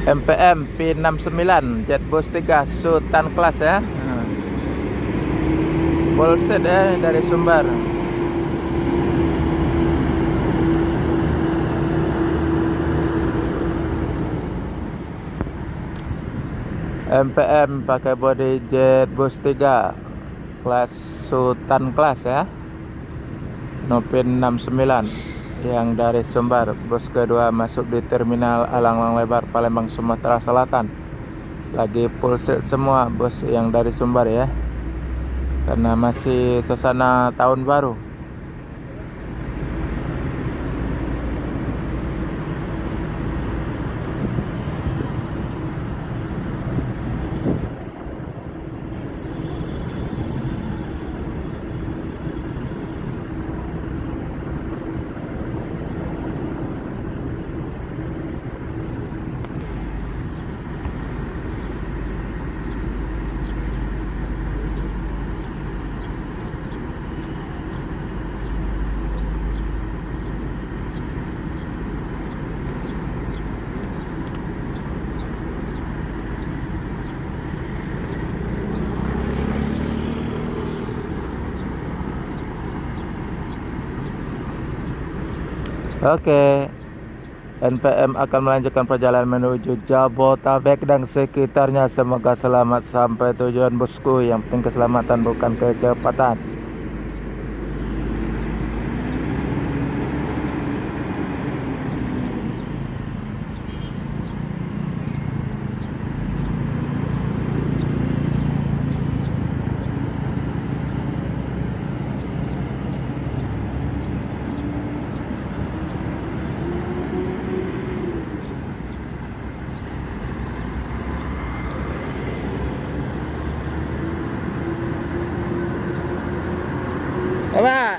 MPM P69 Jet Bus 3 Sultan kelas ya. Full set ya dari Sumbar. MPM pakai body Jet Bus 3 kelas Sultan kelas ya. Nopin 69 yang dari Sumbar. Bus kedua masuk di terminal Alang-Alang Lebar Palembang Sumatera Selatan. Lagi full set semua bus yang dari Sumbar ya, karena masih suasana tahun baru. Oke, NPM akan melanjutkan perjalanan menuju Jabotabek dan sekitarnya. Semoga selamat sampai tujuan bosku. Yang penting keselamatan bukan kecepatan. Apa?